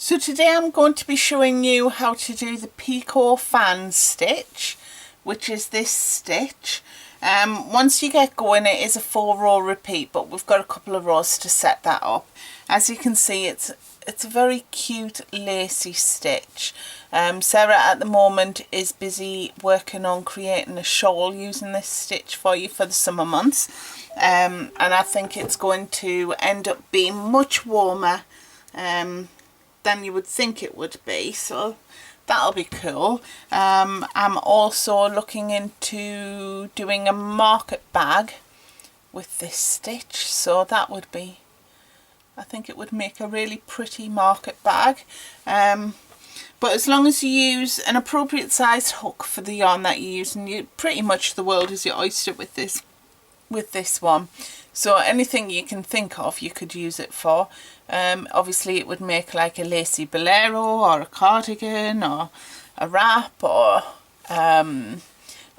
So today I'm going to be showing you how to do the picot fan stitch, which is this stitch. Once you get going, it is a 4-row repeat, but we've got a couple of rows to set that up. As you can see, it's a very cute lacy stitch. Sarah at the moment is busy working on creating a shawl using this stitch for you for the summer months, and I think it's going to end up being much warmer than you would think it would be, so that'll be cool. I'm also looking into doing a market bag with this stitch, so that would be, I think it would make a really pretty market bag. But as long as you use an appropriate sized hook for the yarn that you use, and pretty much the world is your oyster with this one. So anything you can think of you could use it for. Obviously it would make like a lacy bolero or a cardigan or a wrap or a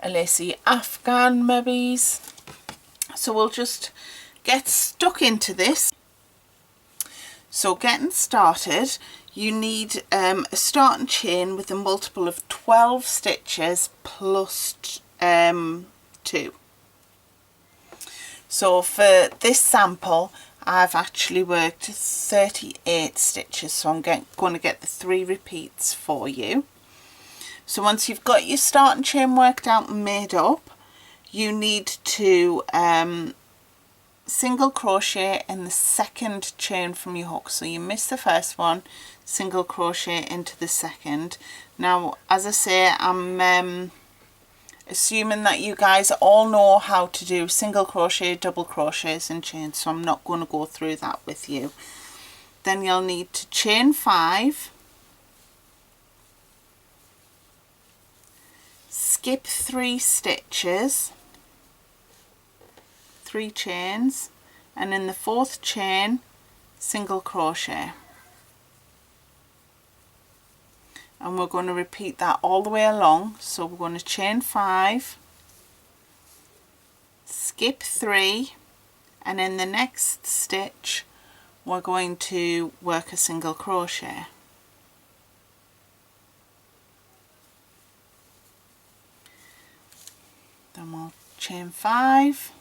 lacy afghan maybe. So we'll just get stuck into this. So getting started, you need a starting chain with a multiple of 12 stitches plus 2. So for this sample I've actually worked 38 stitches, so I'm going to get the 3 repeats for you. So once you've got your starting chain worked out and made up, you need to single crochet in the second chain from your hook. So you miss the first one, single crochet into the second. Now as I say, I'm assuming that you guys all know how to do single crochet, double crochets and chains, so I'm not going to go through that with you. Then you'll need to chain 5, skip 3 stitches, 3 chains, and in the 4th chain single crochet. And we're going to repeat that all the way along. So we're going to chain 5, skip 3, and in the next stitch we're going to work a single crochet. Then we'll chain 5,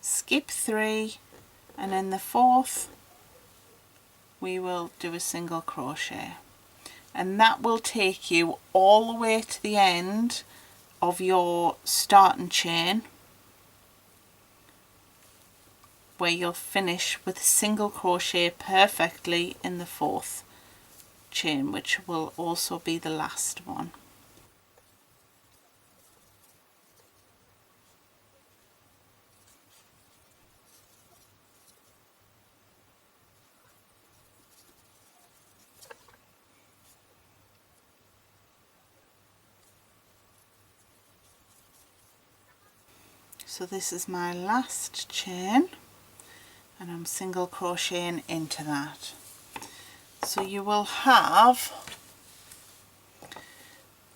skip 3, and in the 4th we will do a single crochet, and that will take you all the way to the end of your starting chain, where you'll finish with a single crochet perfectly in the 4th chain, which will also be the last one. So this is my last chain, and I'm single crocheting into that. So you will have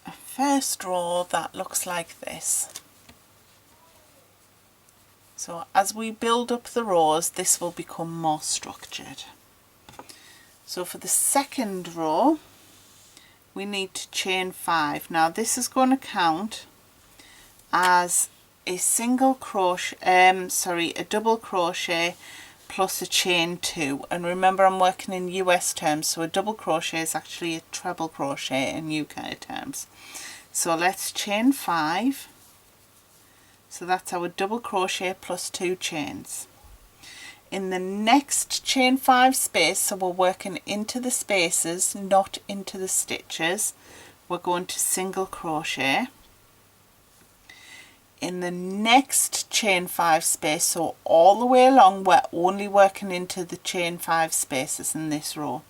a first row that looks like this. So as we build up the rows, this will become more structured. So for the second row we need to chain 5. Now this is going to count as a single crochet, a double crochet plus a chain 2, and remember I'm working in US terms, so a double crochet is actually a treble crochet in UK terms. So let's chain 5, so that's our double crochet plus 2 chains. In the next chain 5 space, so we're working into the spaces, not into the stitches, we're going to single crochet. In the next chain 5 space, so all the way along, we're only working into the chain 5 spaces in this row.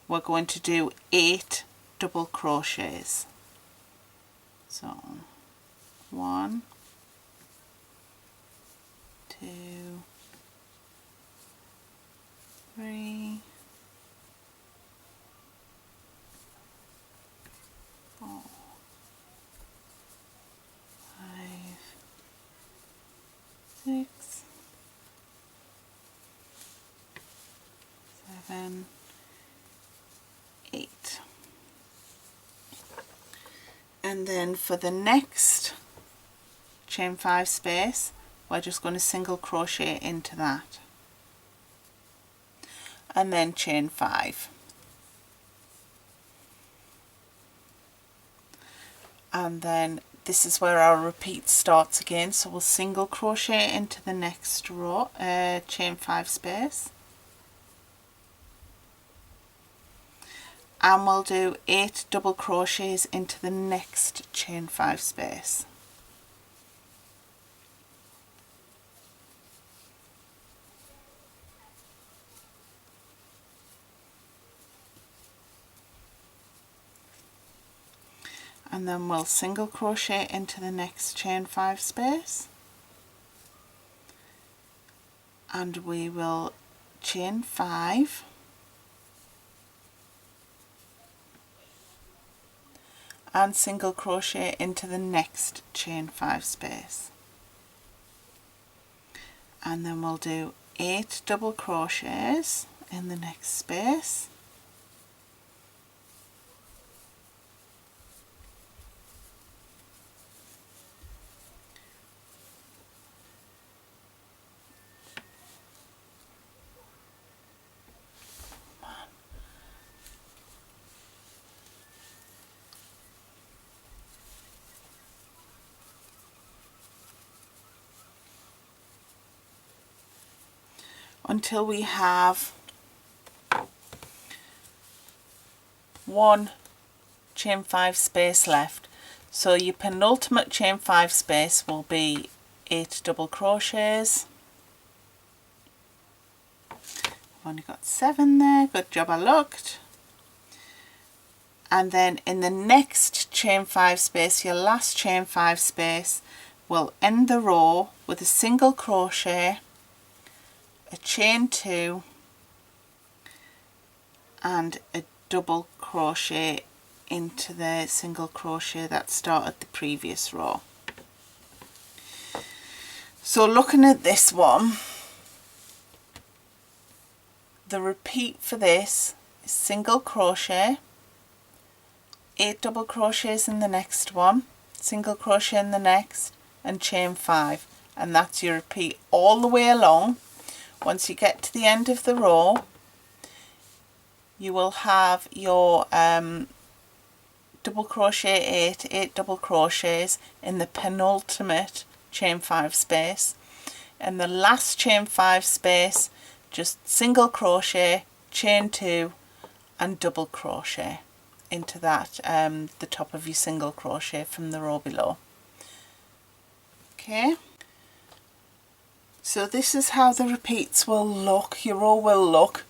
We're going to do 8 double crochets. So 1, 2, 3, 4, 6, 7, 7, 8. And then for the next chain 5 space, we're just going to single crochet into that and then chain 5. And then this is where our repeat starts again, so we'll single crochet into the next row, chain 5 space, and we'll do 8 double crochets into the next chain 5 space. And then we'll single crochet into the next chain 5 space, and we will chain 5 and single crochet into the next chain 5 space, and then we'll do 8 double crochets in the next space, until we have 1 chain 5 space left. So your penultimate chain 5 space will be 8 double crochets. I've only got 7 there, good job I looked. And then in the next chain 5 space, your last chain 5 space, we'll end the row with a single crochet, a chain 2 and a double crochet into the single crochet that started the previous row. So looking at this one, the repeat for this is single crochet, 8 double crochets in the next one, single crochet in the next, and chain 5, and that's your repeat all the way along. Once you get to the end of the row, you will have your double crochet 8 double crochets in the penultimate chain 5 space, and the last chain 5 space just single crochet, chain 2 and double crochet into that the top of your single crochet from the row below. Okay, so this is how the repeats will look, your row will look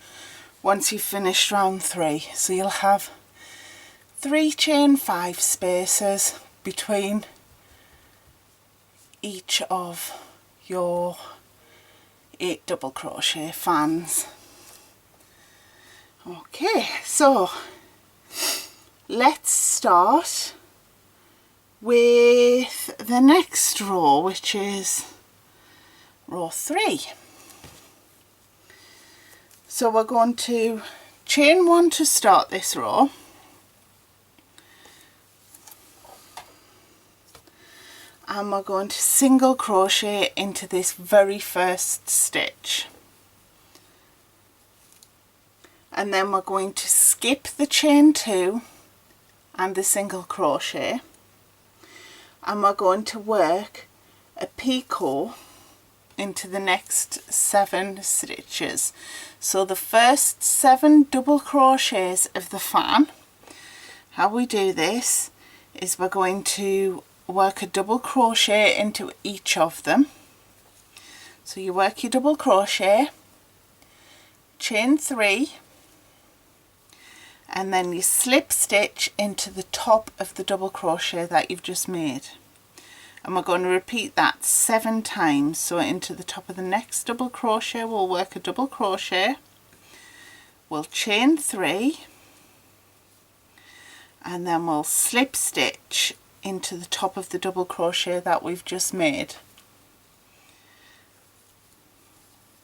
once you've finished round 3. So you'll have 3 chain 5 spaces between each of your 8 double crochet fans. Okay, so let's start with the next row, which is row 3. So we're going to chain 1 to start this row, and we're going to single crochet into this very first stitch, and then we're going to skip the chain 2 and the single crochet, and we're going to work a picot into the next 7 stitches. So the first 7 double crochets of the fan, how we do this is we're going to work a double crochet into each of them. So you work your double crochet, chain 3, and then you slip stitch into the top of the double crochet that you've just made, and we're going to repeat that 7 times. So into the top of the next double crochet we'll work a double crochet, we'll chain 3, and then we'll slip stitch into the top of the double crochet that we've just made,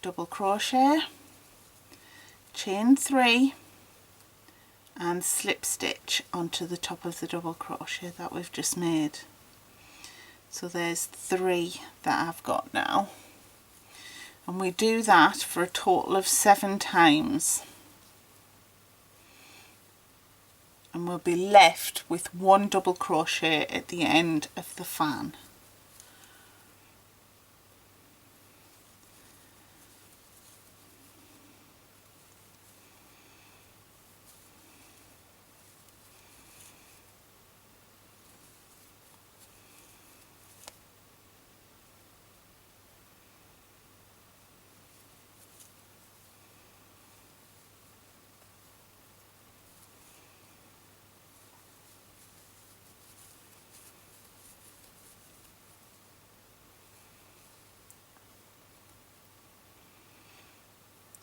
double crochet, chain 3 and slip stitch onto the top of the double crochet that we've just made. So there's 3 that I've got now, and we do that for a total of 7 times, and we'll be left with 1 double crochet at the end of the fan.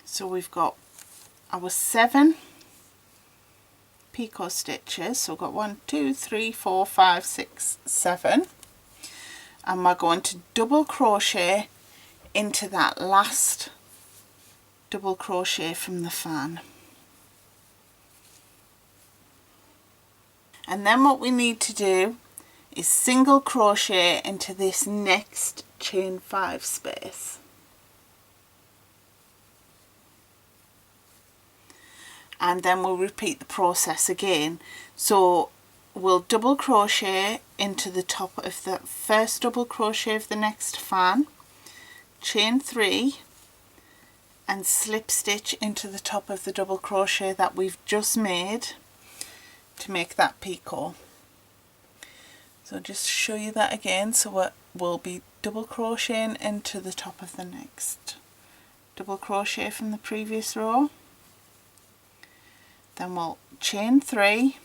So we've got our 7 picot stitches, so we've got 1, 2, 3, 4, 5, 6, 7, and we're going to double crochet into that last double crochet from the fan. And then what we need to do is single crochet into this next chain 5 space. And then we'll repeat the process again. So we'll double crochet into the top of the first double crochet of the next fan, chain 3 and slip stitch into the top of the double crochet that we've just made to make that picot. So just show you that again. So we'll be double crocheting into the top of the next double crochet from the previous row. Then we'll chain 3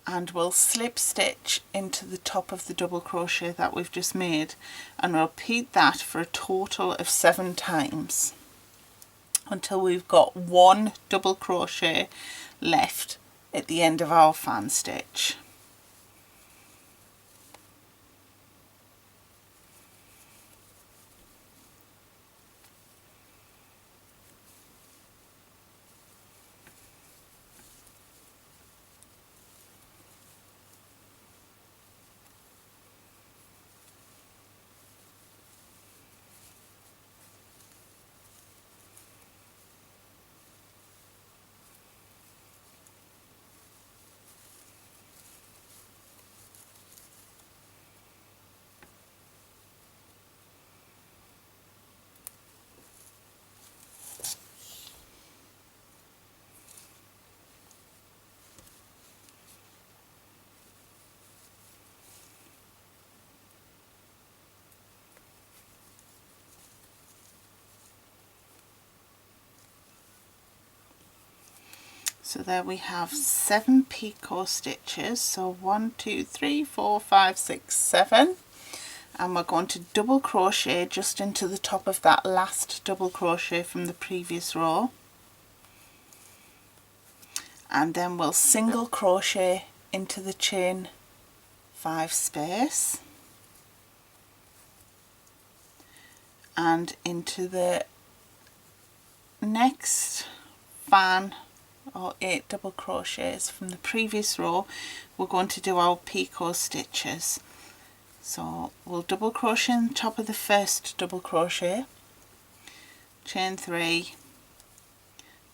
and we'll slip stitch into the top of the double crochet that we've just made, and we'll repeat that for a total of 7 times until we've got 1 double crochet left at the end of our fan stitch. So there we have 7 picot stitches, so 1, 2, 3, 4, 5, 6, 7, and we're going to double crochet just into the top of that last double crochet from the previous row, and then we'll single crochet into the chain 5 space and into the next fan or 8 double crochets from the previous row. We're going to do our picot stitches. So we'll double crochet in the top of the first double crochet, chain 3,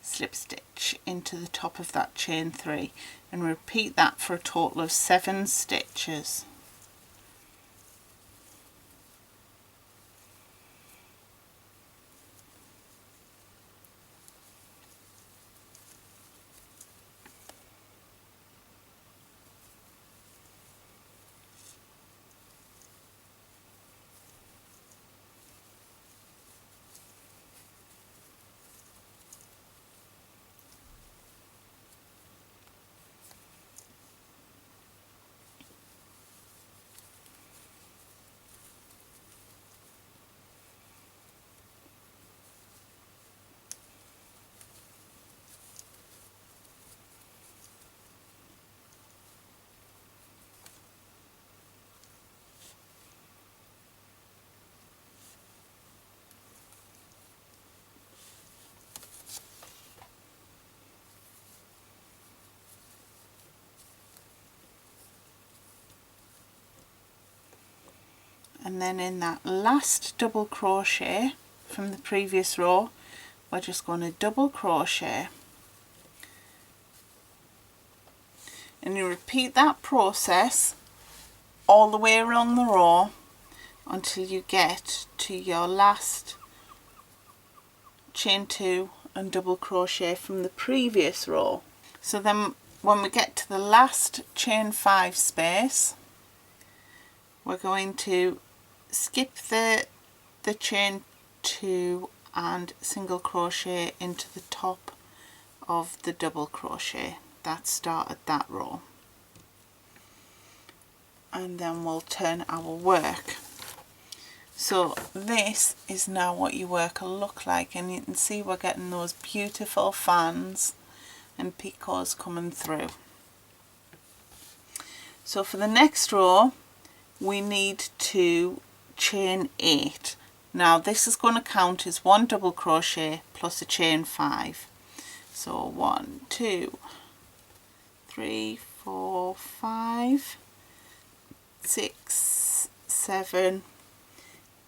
slip stitch into the top of that chain 3, and repeat that for a total of 7 stitches. and then in that last double crochet from the previous row we're just going to double crochet, and you repeat that process all the way around the row until you get to your last chain 2 and double crochet from the previous row. So then when we get to the last chain 5 space, we're going to skip the chain 2 and single crochet into the top of the double crochet that started that row, and then we'll turn our work. So this is now what your work will look like, and you can see we're getting those beautiful fans and picots coming through. So for the next row we need to chain 8. Now this is going to count as 1 double crochet plus a chain 5. So 1, 2, 3, 4, 5, 6, 7,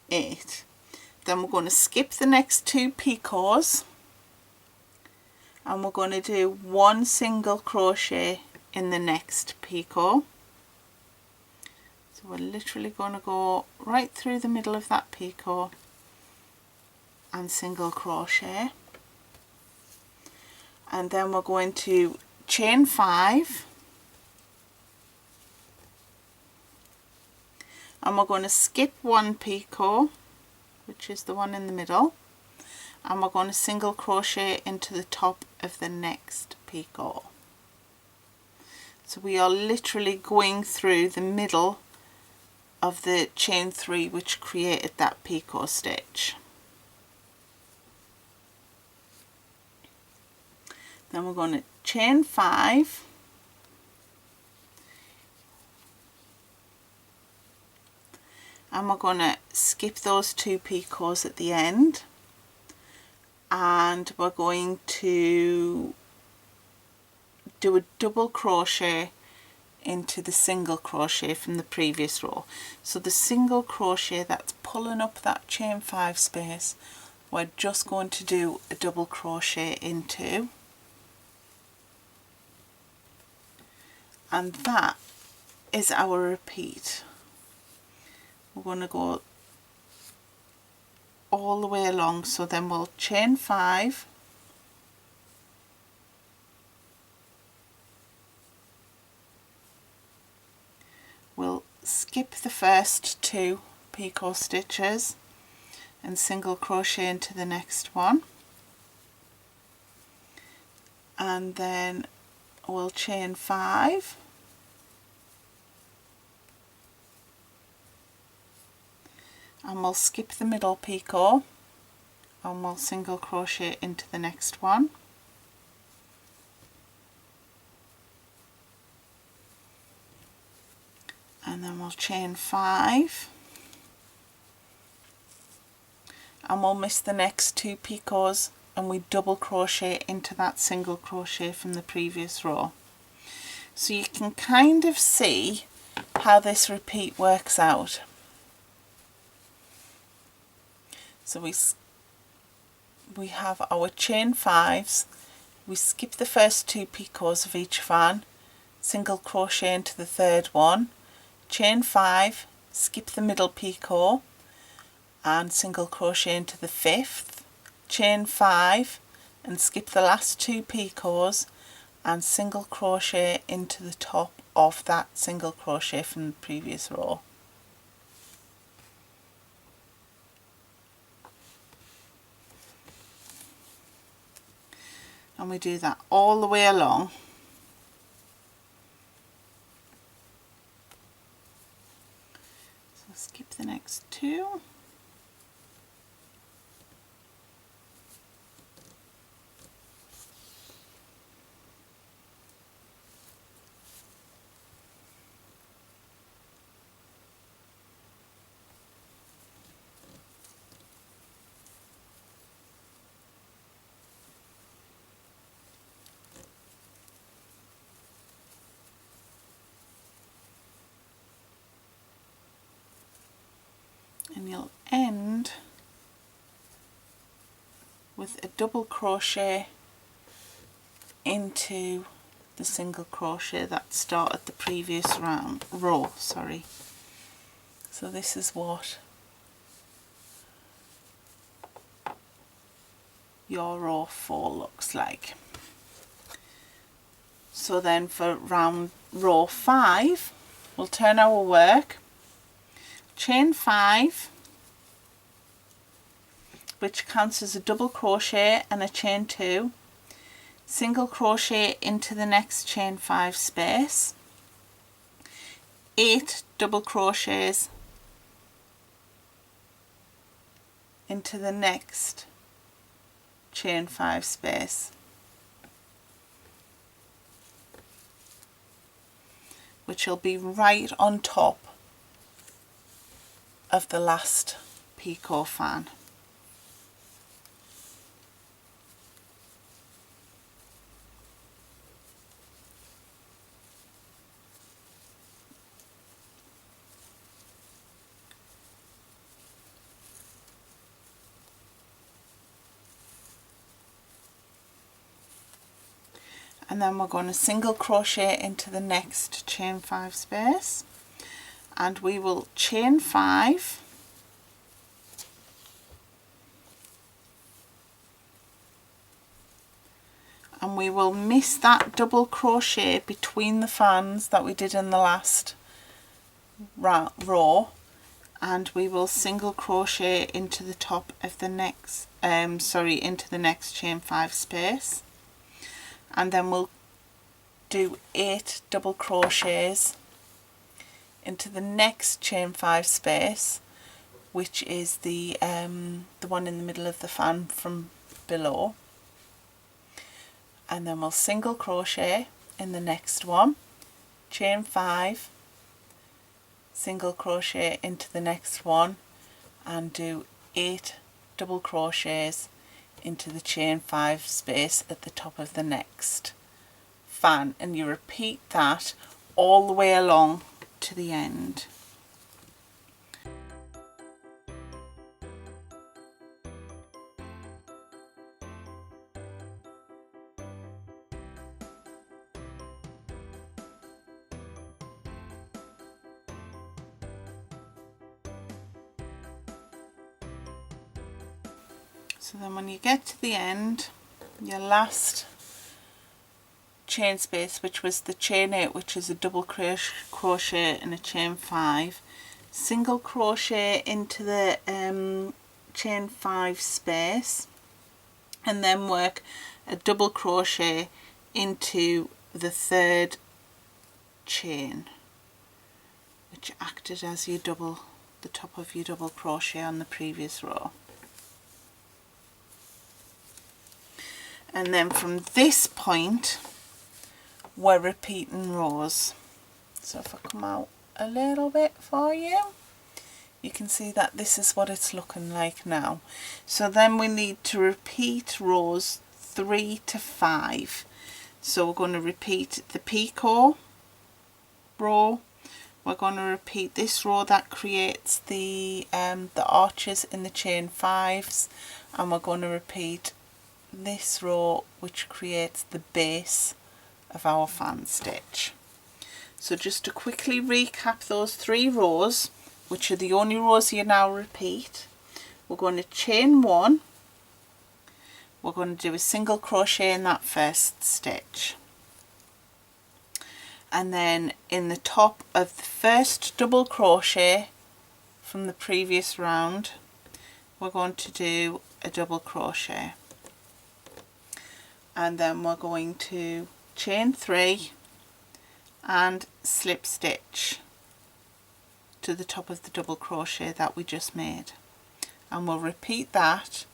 8. Then we're going to skip the next 2 picots and we're going to do 1 single crochet in the next picot. So we're literally going to go right through the middle of that picot and single crochet, and then we're going to chain 5 and we're going to skip 1 picot, which is the one in the middle, and we're going to single crochet into the top of the next picot. So we are literally going through the middle of the chain 3 which created that picot stitch. Then we're going to chain 5 and we're going to skip those 2 picots at the end, and we're going to do a double crochet into the single crochet from the previous row. So the single crochet that's pulling up that chain 5 space, we're just going to do a double crochet into, and that is our repeat. We're going to go all the way along, so then we'll chain 5, we'll skip the first 2 picot stitches and single crochet into the next one, and then we'll chain 5 and we'll skip the middle picot and we'll single crochet into the next one, and then we'll chain 5 and we'll miss the next 2 picots and we double crochet into that single crochet from the previous row. So you can kind of see how this repeat works out. So we have our chain 5s, we skip the first 2 picots of each fan, single crochet into the third one, chain 5, skip the middle picot and single crochet into the 5th, chain 5 and skip the last 2 picots and single crochet into the top of that single crochet from the previous row. And we do that all the way along. So skip the next 2. and you'll end with a double crochet into the single crochet that started the previous row. So this is what your row 4 looks like. So then for row 5, we'll turn our work, chain 5, which counts as a double crochet and a chain 2, single crochet into the next chain 5 space, 8 double crochets into the next chain 5 space, which will be right on top of the last picot fan. And then we're going to single crochet into the next chain 5 space, and we will chain 5, and we will miss that double crochet between the fans that we did in the last row, and we will single crochet into the top of the next into the next chain 5 space, and then we'll do 8 double crochets into the next chain 5 space, which is the one in the middle of the fan from below, and then we'll single crochet in the next one, chain 5, single crochet into the next one, and do 8 double crochets into the chain 5 space at the top of the next fan, and you repeat that all the way along to the end. So then when you get to the end, your last chain space, which was the chain 8, which is a double crochet and a chain 5, single crochet into the chain 5 space, and then work a double crochet into the 3rd chain, which acted as your the top of your double crochet on the previous row. And then from this point we're repeating rows. So if I come out a little bit for you, you can see that this is what it's looking like now. So then we need to repeat rows 3 to 5. So we're going to repeat the picot row, we're going to repeat this row that creates the arches in the chain 5s, and we're going to repeat this row which creates the base of our fan stitch. So just to quickly recap those 3 rows, which are the only rows you now repeat, we're going to chain 1, we're going to do a single crochet in that first stitch, and then in the top of the first double crochet from the previous round we're going to do a double crochet, and then we're going to chain 3 and slip stitch to the top of the double crochet that we just made, and we'll repeat that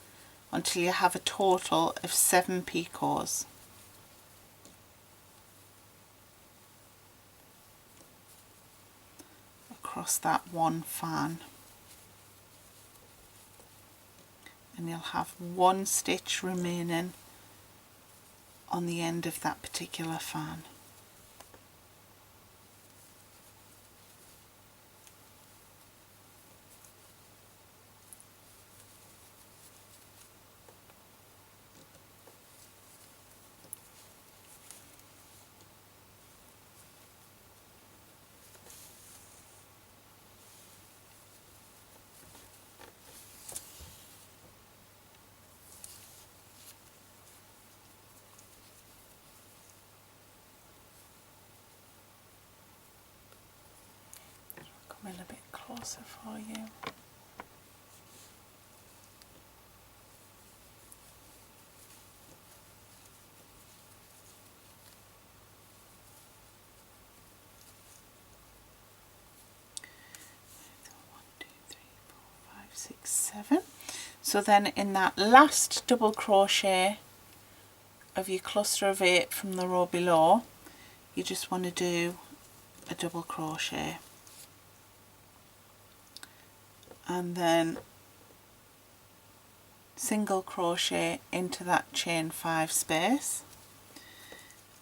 until you have a total of 7 picots. Across that one fan, and you'll have 1 stitch remaining on the end of that particular fan. come in a bit closer for you. Six, seven. So then in that last double crochet of your cluster of 8 from the row below, you just want to do a double crochet and then single crochet into that chain 5 space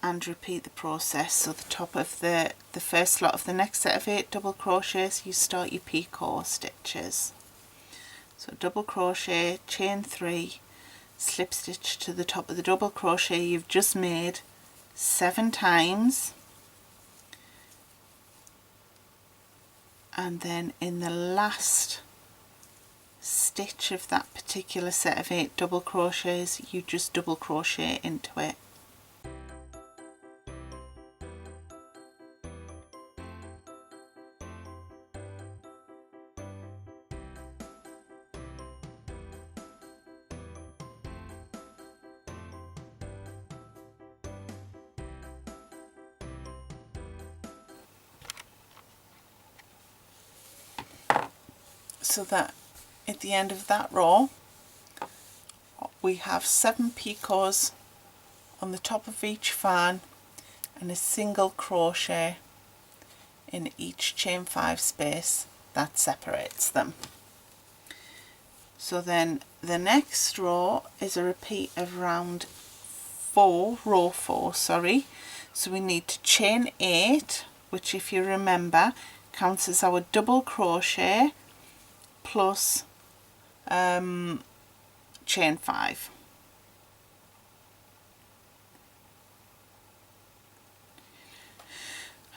and repeat the process. So the top of the first slot of the next set of 8 double crochets, you start your picot stitches. So double crochet, chain 3, slip stitch to the top of the double crochet you've just made 7 times, and then in the last stitch of that particular set of 8 double crochets you just double crochet into it. So that at the end of that row we have 7 picots on the top of each fan and a single crochet in each chain 5 space that separates them. So then the next row is a repeat of row 4, sorry. So we need to chain 8, which if you remember counts as our double crochet plus chain 5.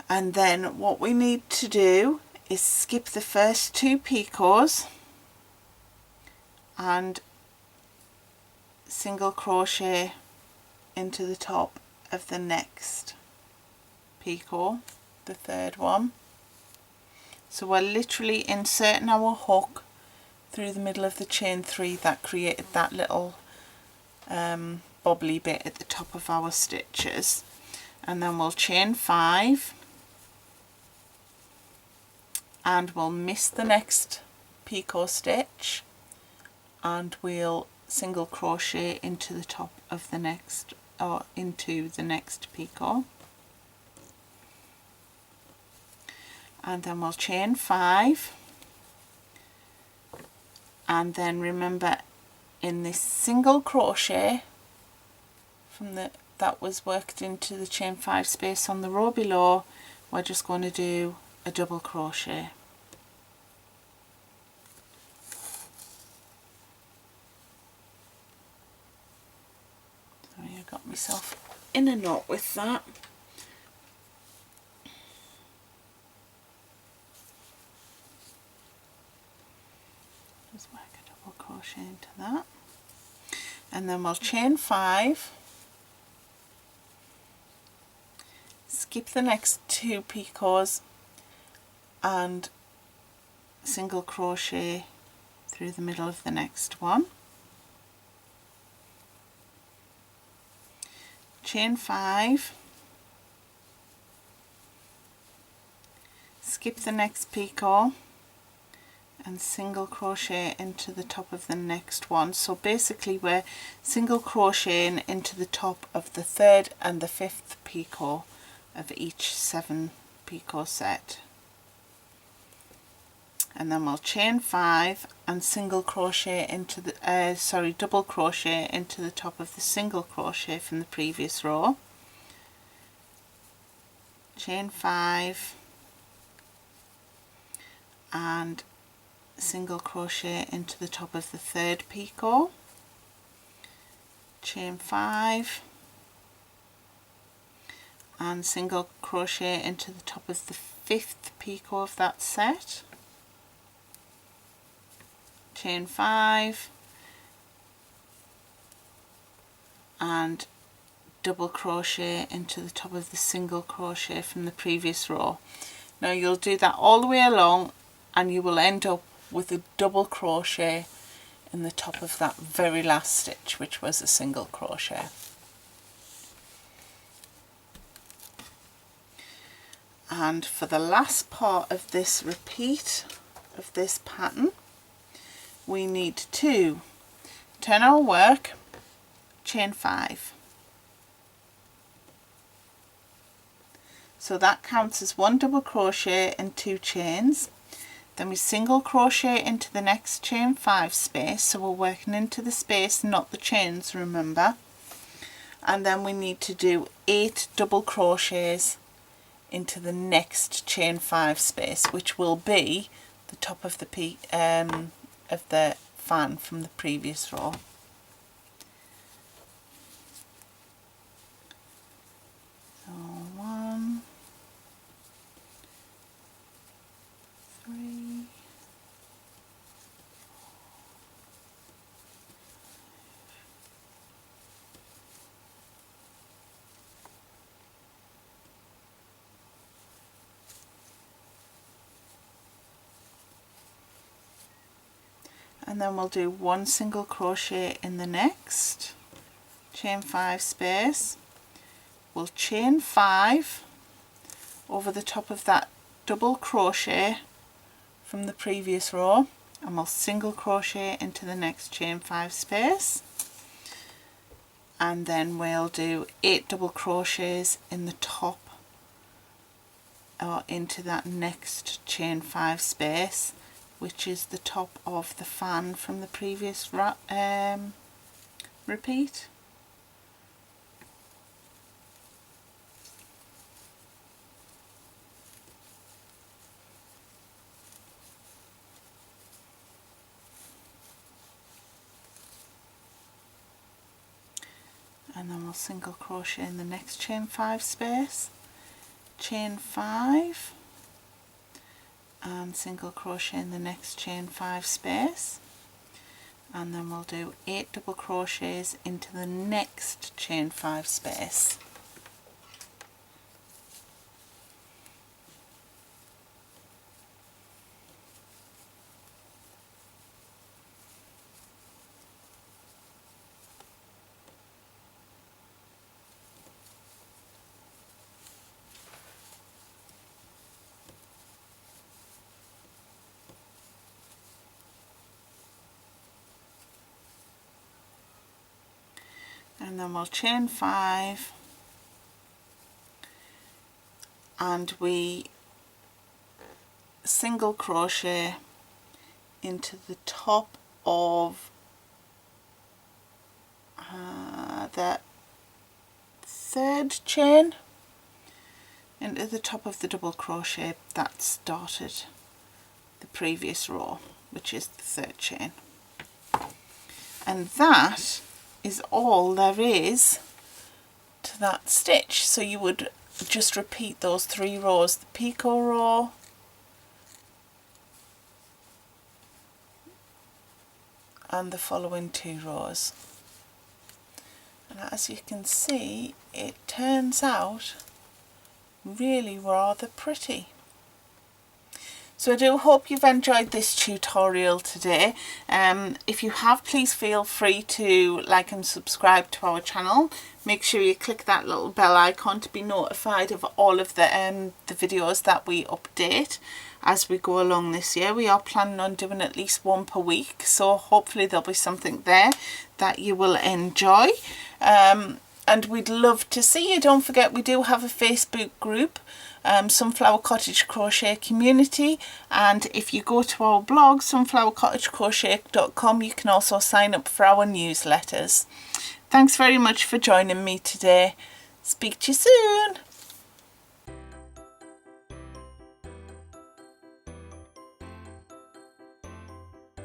And then what we need to do is skip the first 2 picots and single crochet into the top of the next picot, the third one. So we're literally inserting our hook through the middle of the chain 3 that created that little bobbly bit at the top of our stitches, and then we'll chain 5 and we'll miss the next picot stitch and we'll single crochet into the top of the next, or into the next picot, and then we'll chain 5, and then remember in this single crochet from that was worked into the chain 5 space on the row below, we're just going to do a double crochet. Sorry, I got myself in a knot with that. Just work a double crochet into that, and then we'll chain 5, skip the next 2 picots and single crochet through the middle of the next one, chain 5, skip the next picot and single crochet into the top of the next one. So basically we're single crocheting into the top of the 3rd and the 5th picot of each 7 picot set, and then we'll chain 5 and single crochet into the double crochet into the top of the single crochet from the previous row, chain 5 and single crochet into the top of the 3rd picot, chain 5 and single crochet into the top of the 5th picot of that set, chain 5 and double crochet into the top of the single crochet from the previous row. Now you'll do that all the way along and you will end up with a double crochet in the top of that very last stitch, which was a single crochet. And for the last part of this repeat of this pattern, we need to turn our work, chain 5. So that counts as 1 double crochet and 2 chains. Then we single crochet into the next chain 5 space, so we're working into the space, not the chains, remember. And then we need to do 8 double crochets into the next chain 5 space, which will be the top of the fan from the previous row. So 1, 3, and then we'll do 1 single crochet in the next chain 5 space. We'll chain 5 over the top of that double crochet from the previous row, and we'll single crochet into the next chain 5 space, and then we'll do 8 double crochets in the top or into that next chain 5 space, which is the top of the fan from the previous repeat. And then we'll single crochet in the next chain 5 space, chain 5, and single crochet in the next chain 5 space, and then we'll do 8 double crochets into the next chain 5 space. And then we'll chain 5 and we single crochet into the top of the 3rd chain, into the top of the double crochet that started the previous row, which is the 3rd chain. And that is all there is to that stitch. So you would just repeat those 3 rows, the picot row, and the following 2 rows. And as you can see, it turns out really rather pretty. So I do hope you've enjoyed this tutorial today. If you have, please feel free to like and subscribe to our channel. Make sure you click that little bell icon to be notified of all of the videos that we update as we go along this year. We are planning on doing at least 1 per week, so hopefully there'll be something there that you will enjoy. And we'd love to see you. Don't forget, we do have a Facebook group, Sunflower Cottage Crochet Community, and if you go to our blog sunflowercottagecrochet.com, you can also sign up for our newsletters. Thanks very much for joining me today. Speak to you soon.